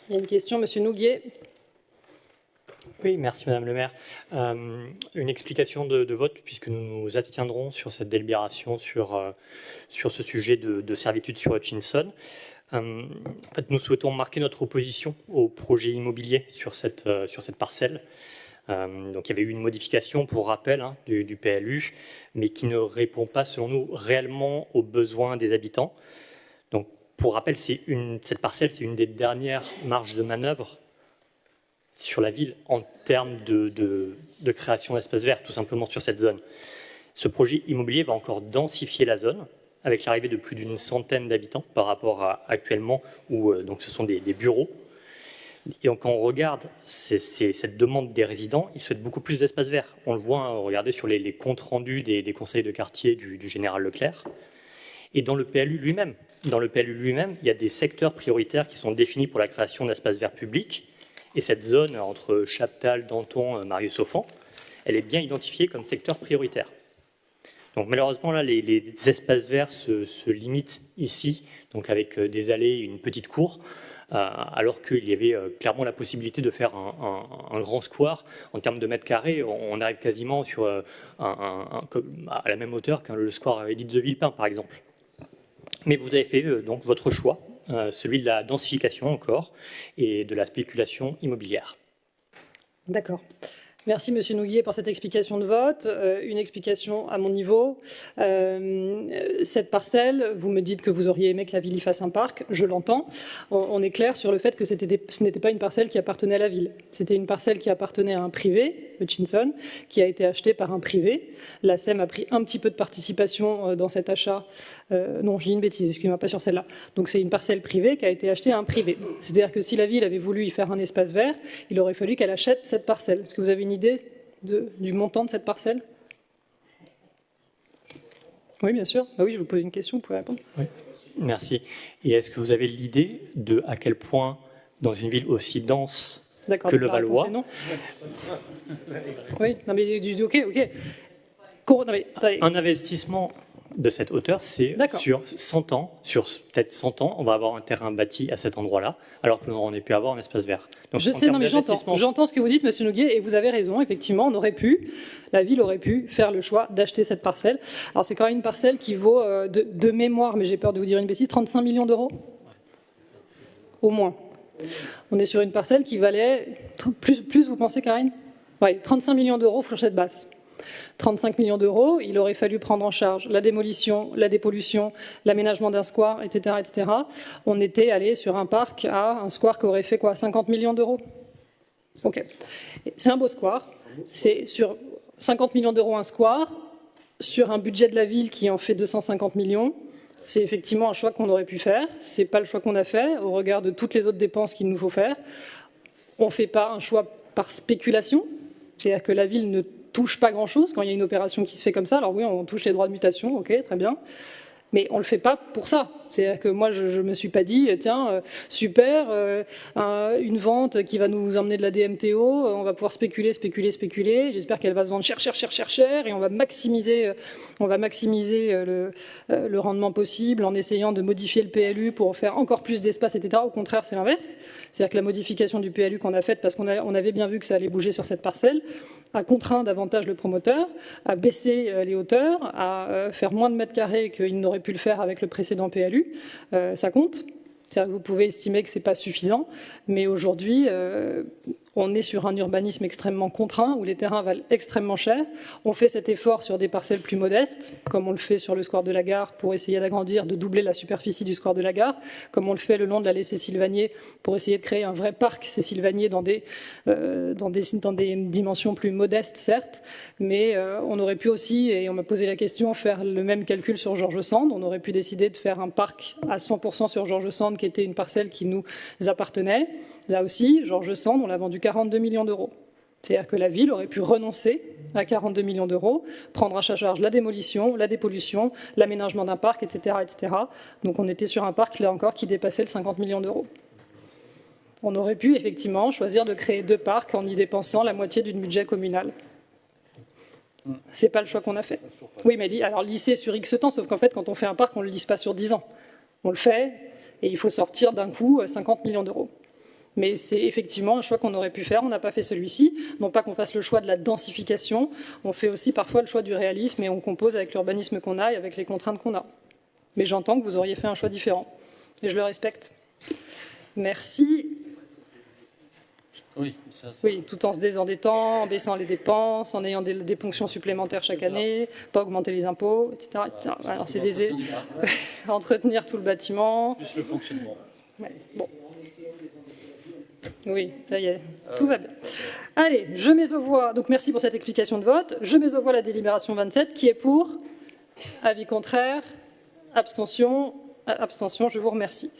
Il y a une question, Monsieur Nouguier. Oui, merci Madame le maire. Une explication de vote, puisque nous nous abstiendrons sur cette délibération sur ce sujet de servitude sur Hutchinson. En fait, nous souhaitons marquer notre opposition au projet immobilier sur cette parcelle. Donc il y avait eu une modification, pour rappel, du PLU, mais qui ne répond pas, selon nous, réellement aux besoins des habitants. Donc, pour rappel, cette parcelle, c'est une des dernières marges de manœuvre sur la ville en termes de création d'espaces verts, tout simplement sur cette zone. Ce projet immobilier va encore densifier la zone, avec l'arrivée de plus d'une centaine d'habitants par rapport à actuellement, où donc ce sont des bureaux. Et quand on regarde cette demande des résidents, ils souhaitent beaucoup plus d'espaces verts. On le voit, regardez sur les comptes rendus des conseils de quartier du général Leclerc. Et dans le PLU lui-même, il y a des secteurs prioritaires qui sont définis pour la création d'espaces verts publics. Et cette zone entre Chaptal, Danton, Marius-Offan, elle est bien identifiée comme secteur prioritaire. Donc malheureusement, là, les espaces verts se limitent ici, donc avec des allées et une petite cour, alors qu'il y avait clairement la possibilité de faire un grand square. En termes de mètres carrés, on arrive quasiment à la même hauteur que le square Édith de Villepin, par exemple. Mais vous avez fait donc votre choix, celui de la densification encore et de la spéculation immobilière. D'accord. Merci Monsieur Nouguier pour cette explication de vote. Une explication à mon niveau. Cette parcelle, vous me dites que vous auriez aimé que la ville y fasse un parc, je l'entends. On est clair sur le fait que ce n'était pas une parcelle qui appartenait à la ville. C'était une parcelle qui appartenait à un privé, Hutchinson, qui a été achetée par un privé. La SEM a pris un petit peu de participation dans cet achat. Non, j'ai une bêtise, excusez-moi, pas sur celle-là. Donc c'est une parcelle privée qui a été achetée à un privé. C'est-à-dire que si la ville avait voulu y faire un espace vert, il aurait fallu qu'elle achète cette parcelle. Est-ce que vous avez une idée du montant de cette parcelle? Oui, bien sûr. Ah oui, je vous pose une question, vous pouvez répondre. Oui, merci. Et est-ce que vous avez l'idée de à quel point, dans une ville aussi dense que le Valois... Non. Oui, non mais ok. Non, mais, un investissement de cette hauteur, c'est sur 100 ans, sur peut-être 100 ans, on va avoir un terrain bâti à cet endroit-là, alors qu'on aurait pu avoir un espace vert. Donc, je sais, non mais j'entends ce que vous dites, Monsieur Nouguier, et vous avez raison, effectivement, la ville aurait pu faire le choix d'acheter cette parcelle. Alors c'est quand même une parcelle qui vaut, de mémoire, mais j'ai peur de vous dire une bêtise, 35 millions d'euros au moins. On est sur une parcelle qui valait, plus vous pensez, Karine? Oui, 35 millions d'euros, fourchette basse. 35 millions d'euros, il aurait fallu prendre en charge la démolition, la dépollution, l'aménagement d'un square, etc., etc. On était allé sur un parc à un square qui aurait fait quoi, 50 millions d'euros? Ok. C'est un beau square. C'est sur 50 millions d'euros un square, sur un budget de la ville qui en fait 250 millions. C'est effectivement un choix qu'on aurait pu faire. C'est pas le choix qu'on a fait au regard de toutes les autres dépenses qu'il nous faut faire. On ne fait pas un choix par spéculation. C'est-à-dire que la ville ne touche pas grand-chose quand il y a une opération qui se fait comme ça. Alors oui, on touche les droits de mutation, ok, très bien. Mais on ne le fait pas pour ça. C'est-à-dire que moi, je ne me suis pas dit, tiens, super, une vente qui va nous emmener de la DMTO, on va pouvoir spéculer, j'espère qu'elle va se vendre cher, et on va maximiser le rendement possible en essayant de modifier le PLU pour faire encore plus d'espace, etc. Au contraire, c'est l'inverse. C'est-à-dire que la modification du PLU qu'on a faite, parce qu'on avait bien vu que ça allait bouger sur cette parcelle, a contraint davantage le promoteur à baisser les hauteurs, à faire moins de mètres carrés qu'il n'aurait pu le faire avec le précédent PLU. Ça compte. C'est-à-dire que vous pouvez estimer que ce n'est pas suffisant, mais aujourd'hui, on est sur un urbanisme extrêmement contraint, où les terrains valent extrêmement cher. On fait cet effort sur des parcelles plus modestes, comme on le fait sur le square de la Gare, pour essayer d'agrandir, de doubler la superficie du square de la Gare, comme on le fait le long de l'allée Cécile-Vanier, pour essayer de créer un vrai parc Cécile-Vanier dans des dimensions plus modestes, certes, mais on aurait pu aussi, et on m'a posé la question, faire le même calcul sur Georges Sand. On aurait pu décider de faire un parc à 100% sur Georges Sand, qui était une parcelle qui nous appartenait. Là aussi, Georges Sand, on l'a vendu 42 millions d'euros. C'est-à-dire que la ville aurait pu renoncer à 42 millions d'euros, prendre à sa charge la démolition, la dépollution, l'aménagement d'un parc, etc., etc. Donc on était sur un parc, là encore, qui dépassait le 50 millions d'euros. On aurait pu, effectivement, choisir de créer 2 parcs en y dépensant la moitié du budget communal. C'est pas le choix qu'on a fait. Oui, mais alors lisser sur X temps, sauf qu'en fait, quand on fait un parc, on ne le lisse pas sur 10 ans. On le fait, et il faut sortir d'un coup 50 millions d'euros. Mais c'est effectivement un choix qu'on aurait pu faire, on n'a pas fait celui-ci. Non pas qu'on fasse le choix de la densification, on fait aussi parfois le choix du réalisme et on compose avec l'urbanisme qu'on a et avec les contraintes qu'on a. Mais j'entends que vous auriez fait un choix différent. Et je le respecte. Merci. Oui, oui, tout en se désendettant, en baissant les dépenses, en ayant des ponctions supplémentaires chaque année, pas augmenter les impôts, etc. etc. Alors c'est des... entretenir tout le bâtiment. Plus le fonctionnement. Ouais, bon. Oui, ça y est, tout va bien. Allez, je mets aux voix, donc merci pour cette explication de vote, je mets aux voix la délibération 27, qui est pour, avis contraire, abstention, je vous remercie.